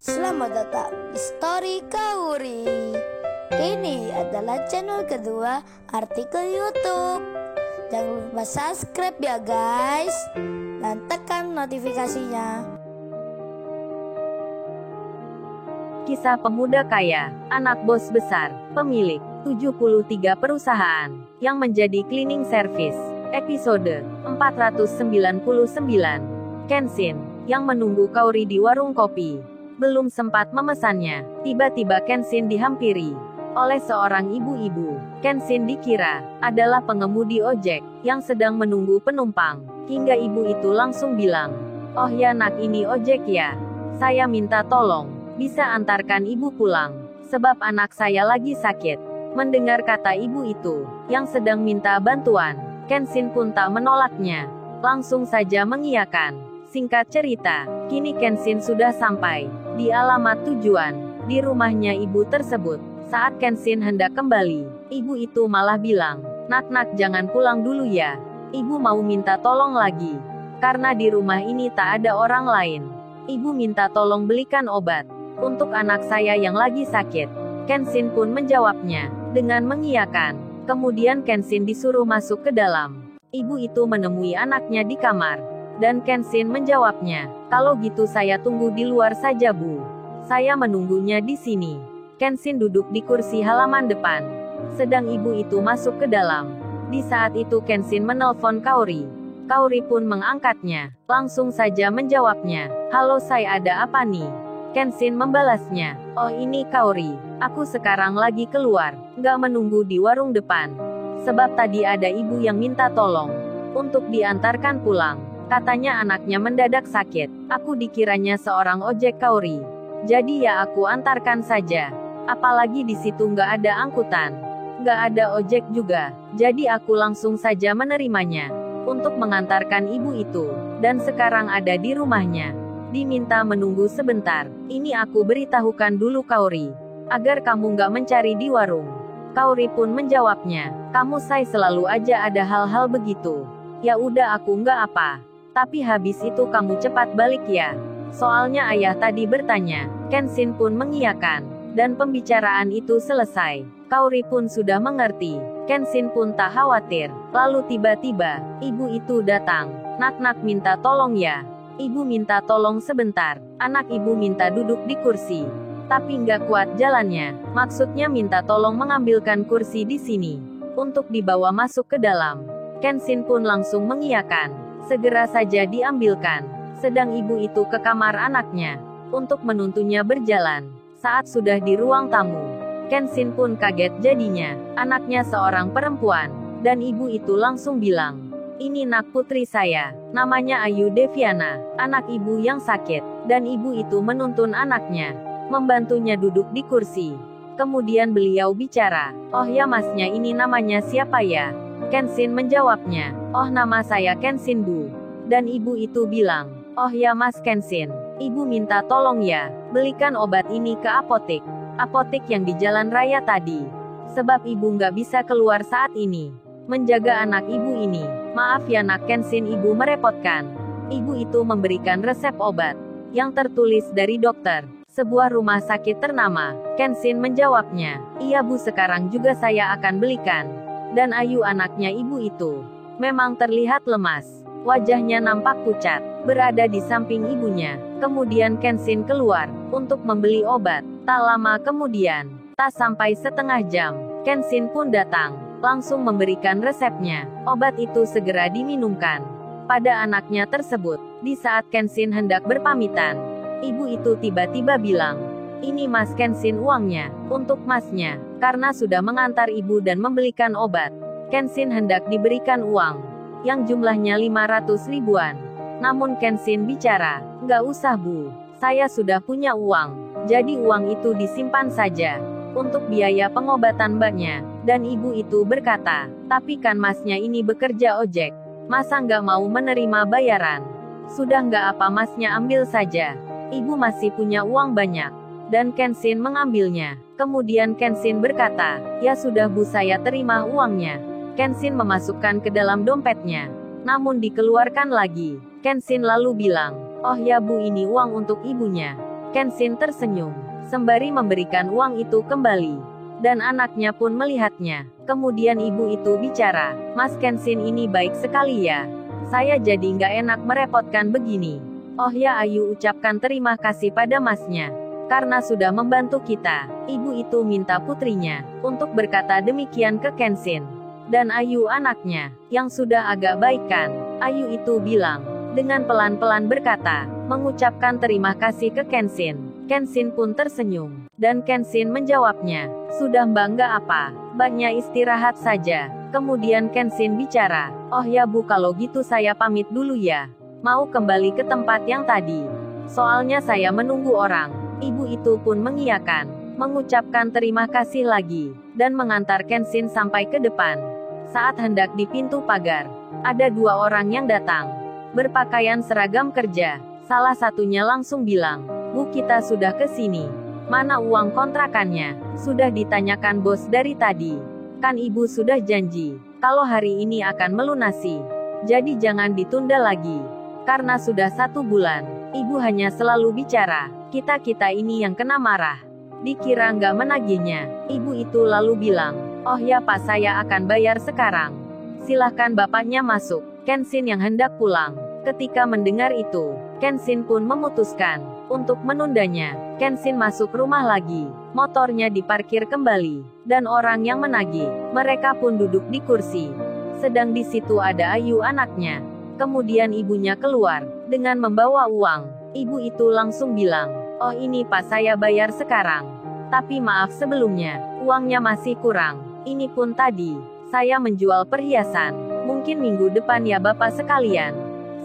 Selamat datang di Story Kauri. Ini adalah channel kedua artikel YouTube. Jangan lupa subscribe ya guys, dan tekan notifikasinya. Kisah pemuda kaya, anak bos besar, pemilik 73 perusahaan, yang menjadi cleaning service. Episode 499. Kenshin, yang menunggu Kaori di warung kopi. Belum sempat memesannya, tiba-tiba Kenshin dihampiri oleh seorang ibu-ibu. Kenshin dikira adalah pengemudi ojek yang sedang menunggu penumpang, hingga ibu itu langsung bilang, "Oh ya nak, ini ojek ya? Saya minta tolong, bisa antarkan ibu pulang, sebab anak saya lagi sakit." Mendengar kata ibu itu, yang sedang minta bantuan, Kenshin pun tak menolaknya, langsung saja mengiyakan. Singkat cerita, kini Kenshin sudah sampai di alamat tujuan, di rumahnya ibu tersebut. Saat Kenshin hendak kembali, ibu itu malah bilang, "Nak, jangan pulang dulu ya. Ibu mau minta tolong lagi. Karena di rumah ini tak ada orang lain. Ibu minta tolong belikan obat untuk anak saya yang lagi sakit." Kenshin pun menjawabnya dengan mengiyakan. Kemudian Kenshin disuruh masuk ke dalam. Ibu itu menemui anaknya di kamar. Dan Kenshin menjawabnya, "Kalau gitu saya tunggu di luar saja Bu. Saya menunggunya di sini." Kenshin duduk di kursi halaman depan, sedang ibu itu masuk ke dalam. Di saat itu Kenshin menelpon Kaori. Kaori pun mengangkatnya, langsung saja menjawabnya, "Halo, saya ada apa nih?" Kenshin membalasnya, "Oh ini Kaori, aku sekarang lagi keluar, nggak menunggu di warung depan. Sebab tadi ada ibu yang minta tolong untuk diantarkan pulang. Katanya anaknya mendadak sakit. Aku dikiranya seorang ojek Kaori. Jadi ya aku antarkan saja. Apalagi di situ nggak ada angkutan. Nggak ada ojek juga. Jadi aku langsung saja menerimanya untuk mengantarkan ibu itu. Dan sekarang ada di rumahnya. Diminta menunggu sebentar. Ini aku beritahukan dulu Kaori, agar kamu nggak mencari di warung." Kaori pun menjawabnya, "Kamu say selalu aja ada hal-hal begitu. Ya udah aku nggak apa. Tapi habis itu kamu cepat balik ya. Soalnya ayah tadi bertanya." Kenshin pun mengiyakan. Dan pembicaraan itu selesai. Kaori pun sudah mengerti. Kenshin pun tak khawatir. Lalu tiba-tiba, ibu itu datang. Nak, minta tolong ya. Ibu minta tolong sebentar. Anak ibu minta duduk di kursi. Tapi nggak kuat jalannya. Maksudnya minta tolong mengambilkan kursi di sini. Untuk dibawa masuk ke dalam. Kenshin pun langsung mengiyakan. Segera saja diambilkan. Sedang ibu itu ke kamar anaknya untuk menuntunnya berjalan. Saat sudah di ruang tamu, Kenshin pun kaget jadinya. Anaknya seorang perempuan, dan ibu itu langsung bilang, "Ini nak putri saya, namanya Ayu Deviana, anak ibu yang sakit." Dan ibu itu menuntun anaknya, membantunya duduk di kursi. Kemudian beliau bicara, "Oh ya masnya, ini namanya siapa ya?" Kenshin menjawabnya, "Oh nama saya Kenshin Bu." Dan ibu itu bilang, "Oh ya Mas Kenshin, ibu minta tolong ya, belikan obat ini ke apotek. Apotek yang di jalan raya tadi. Sebab ibu nggak bisa keluar saat ini. Menjaga anak ibu ini. Maaf ya nak Kenshin, ibu merepotkan." Ibu itu memberikan resep obat yang tertulis dari dokter sebuah rumah sakit ternama. Kenshin menjawabnya, "Iya Bu, sekarang juga saya akan belikan." Dan Ayu anaknya ibu itu memang terlihat lemas. Wajahnya nampak pucat, berada di samping ibunya. Kemudian Kenshin keluar untuk membeli obat. Tak lama kemudian, tak sampai setengah jam, Kenshin pun datang, langsung memberikan resepnya. Obat itu segera diminumkan pada anaknya tersebut. Di saat Kenshin hendak berpamitan, ibu itu tiba-tiba bilang, "Ini Mas Kenshin uangnya, untuk masnya." Karena sudah mengantar ibu dan membelikan obat, Kenshin hendak diberikan uang yang jumlahnya 500 ribuan. Namun Kenshin bicara, "Nggak usah Bu, saya sudah punya uang. Jadi uang itu disimpan saja untuk biaya pengobatan mbaknya." Dan ibu itu berkata, "Tapi kan masnya ini bekerja ojek. Masa nggak mau menerima bayaran? Sudah nggak apa masnya ambil saja. Ibu masih punya uang banyak." Dan Kenshin mengambilnya. Kemudian Kenshin berkata, "Ya sudah Bu, saya terima uangnya." Kenshin memasukkan ke dalam dompetnya, namun dikeluarkan lagi. Kenshin lalu bilang, "Oh ya Bu, ini uang untuk ibunya." Kenshin tersenyum, sembari memberikan uang itu kembali. Dan anaknya pun melihatnya. Kemudian ibu itu bicara, "Mas Kenshin ini baik sekali ya. Saya jadi nggak enak merepotkan begini." "Oh ya," Ayu ucapkan terima kasih pada masnya. Karena sudah membantu kita. Ibu itu minta putrinya untuk berkata demikian ke Kenshin. Dan Ayu anaknya, yang sudah agak baik kan? Ayu itu bilang, dengan pelan-pelan berkata, mengucapkan terima kasih ke Kenshin. Kenshin pun tersenyum. Dan Kenshin menjawabnya, "Sudah Mbak, nggak apa, Mbaknya istirahat saja." Kemudian Kenshin bicara, "Oh ya Bu, kalau gitu saya pamit dulu ya. Mau kembali ke tempat yang tadi. Soalnya saya menunggu orang." Ibu itu pun mengiyakan, mengucapkan terima kasih lagi, dan mengantar Kenshin sampai ke depan. Saat hendak di pintu pagar, ada dua orang yang datang, berpakaian seragam kerja. Salah satunya langsung bilang, "Bu, kita sudah ke sini. Mana uang kontrakannya? Sudah ditanyakan bos dari tadi. Kan ibu sudah janji, kalau hari ini akan melunasi. Jadi jangan ditunda lagi. Karena sudah 1 bulan, ibu hanya selalu bicara, kita-kita ini yang kena marah. Dikira nggak menagihnya." Ibu itu lalu bilang, "Oh ya Pak, saya akan bayar sekarang. Silahkan bapaknya masuk." Kenshin yang hendak pulang. Ketika mendengar itu, Kenshin pun memutuskan untuk menundanya. Kenshin masuk rumah lagi. Motornya diparkir kembali. Dan orang yang menagih, mereka pun duduk di kursi. Sedang di situ ada Ayu anaknya. Kemudian ibunya keluar, dengan membawa uang. Ibu itu langsung bilang, "Oh ini Pak, saya bayar sekarang. Tapi maaf sebelumnya, uangnya masih kurang. Ini pun tadi, saya menjual perhiasan. Mungkin minggu depan ya Bapak sekalian.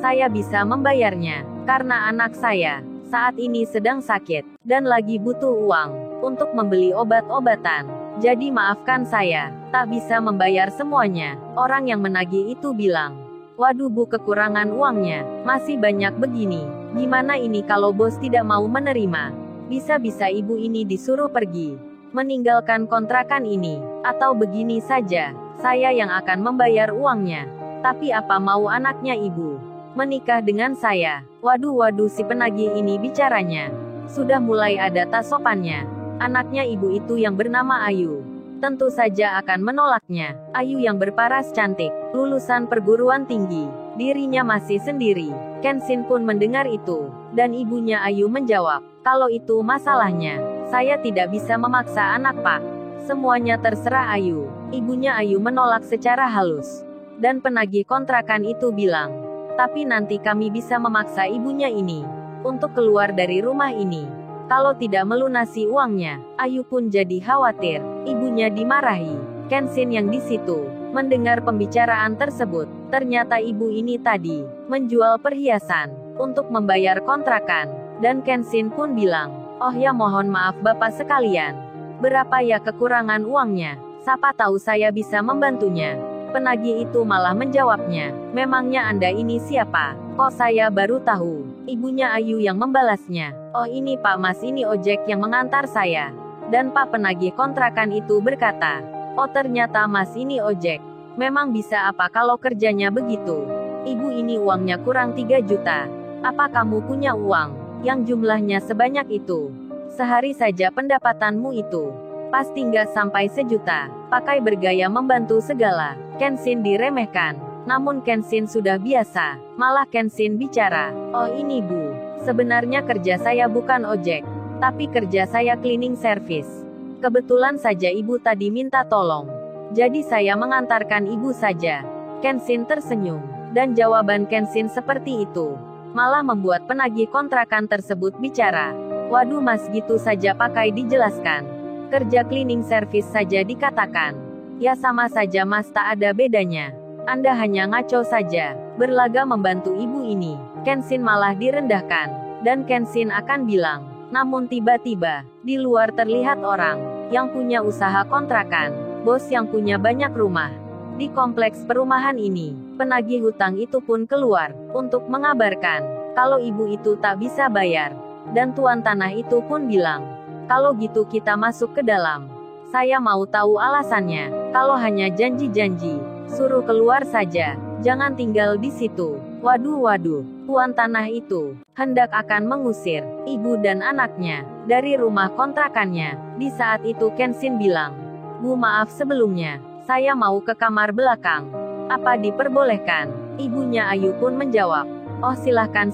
Saya bisa membayarnya, karena anak saya saat ini sedang sakit, dan lagi butuh uang untuk membeli obat-obatan. Jadi maafkan saya, tak bisa membayar semuanya." Orang yang menagih itu bilang, "Waduh Bu, kekurangan uangnya masih banyak begini. Gimana ini kalau bos tidak mau menerima? Bisa-bisa ibu ini disuruh pergi, meninggalkan kontrakan ini. Atau begini saja, saya yang akan membayar uangnya. Tapi apa mau anaknya ibu menikah dengan saya?" Waduh, si penagih ini bicaranya sudah mulai ada tak sopannya. Anaknya ibu itu yang bernama Ayu tentu saja akan menolaknya. Ayu yang berparas cantik, lulusan perguruan tinggi, dirinya masih sendiri. Kenshin pun mendengar itu, dan ibunya Ayu menjawab, "Kalau itu masalahnya, saya tidak bisa memaksa anak Pak. Semuanya terserah Ayu." Ibunya Ayu menolak secara halus. Dan penagih kontrakan itu bilang, "Tapi nanti kami bisa memaksa ibunya ini untuk keluar dari rumah ini. Kalau tidak melunasi uangnya." Ayu pun jadi khawatir, ibunya dimarahi. Kenshin yang di situ mendengar pembicaraan tersebut. Ternyata ibu ini tadi menjual perhiasan untuk membayar kontrakan. Dan Kenshin pun bilang, "Oh ya, mohon maaf Bapak sekalian. Berapa ya kekurangan uangnya? Siapa tahu saya bisa membantunya." Penagih itu malah menjawabnya, "Memangnya Anda ini siapa? Kok saya baru tahu?" Ibunya Ayu yang membalasnya, "Oh ini Pak Mas, ini ojek yang mengantar saya." Dan Pak penagih kontrakan itu berkata, "Oh ternyata Mas ini ojek. Memang bisa apa kalau kerjanya begitu? Ibu ini uangnya kurang 3 juta. Apa kamu punya uang yang jumlahnya sebanyak itu? Sehari saja pendapatanmu itu pasti nggak sampai 1 juta. Pakai bergaya membantu segala." Kenshin diremehkan. Namun Kenshin sudah biasa. Malah Kenshin bicara, "Oh ini Bu, sebenarnya kerja saya bukan ojek, tapi kerja saya cleaning service. Kebetulan saja ibu tadi minta tolong. Jadi saya mengantarkan ibu saja." Kenshin tersenyum. Dan jawaban Kenshin seperti itu malah membuat penagih kontrakan tersebut bicara, "Waduh Mas, gitu saja pakai dijelaskan. Kerja cleaning service saja dikatakan. Ya sama saja Mas, tak ada bedanya. Anda hanya ngaco saja, berlaga membantu ibu ini." Kenshin malah direndahkan. Dan Kenshin akan bilang, namun tiba-tiba, di luar terlihat orang yang punya usaha kontrakan, bos yang punya banyak rumah di kompleks perumahan ini. Penagih hutang itu pun keluar untuk mengabarkan kalau ibu itu tak bisa bayar. Dan tuan tanah itu pun bilang, "Kalau gitu kita masuk ke dalam. Saya mau tahu alasannya. Kalau hanya janji-janji, suruh keluar saja. Jangan tinggal di situ." Waduh, tuan tanah itu hendak akan mengusir ibu dan anaknya dari rumah kontrakannya. Di saat itu Kenshin bilang, "Bu, maaf sebelumnya, saya mau ke kamar belakang. Apa diperbolehkan?" Ibunya Ayu pun menjawab, "Oh silahkan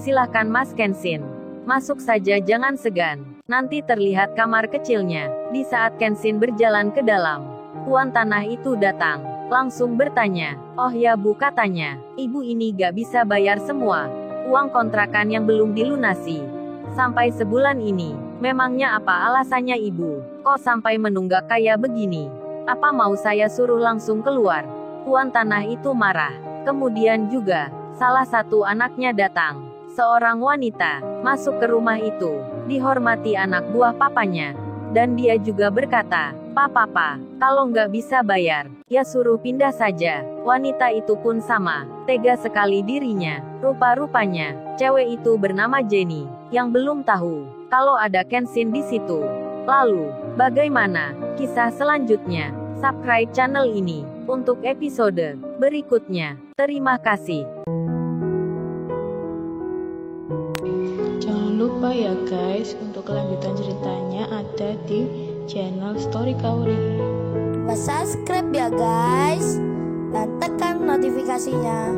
Mas Kenshin. Masuk saja, jangan segan. Nanti terlihat kamar kecilnya." Di saat Kenshin berjalan ke dalam, tuan tanah itu datang, langsung bertanya, "Oh ya Bu," katanya, "ibu ini gak bisa bayar semua uang kontrakan yang belum dilunasi sampai sebulan ini. Memangnya apa alasannya ibu? Kok sampai menunggak kayak begini? Apa mau saya suruh langsung keluar?" Tuan tanah itu marah. Kemudian juga, salah satu anaknya datang. Seorang wanita masuk ke rumah itu, dihormati anak buah papanya. Dan dia juga berkata, Papa, kalau nggak bisa bayar, ya suruh pindah saja." Wanita itu pun sama, tega sekali dirinya. Rupa-rupanya, cewek itu bernama Jenny, yang belum tahu kalau ada Kenshin di situ. Lalu, bagaimana kisah selanjutnya? Subscribe channel ini untuk episode berikutnya. Terima kasih. Jangan lupa ya guys, untuk kelanjutan ceritanya ada di channel Story Kauri. Subscribe ya guys, dan tekan notifikasinya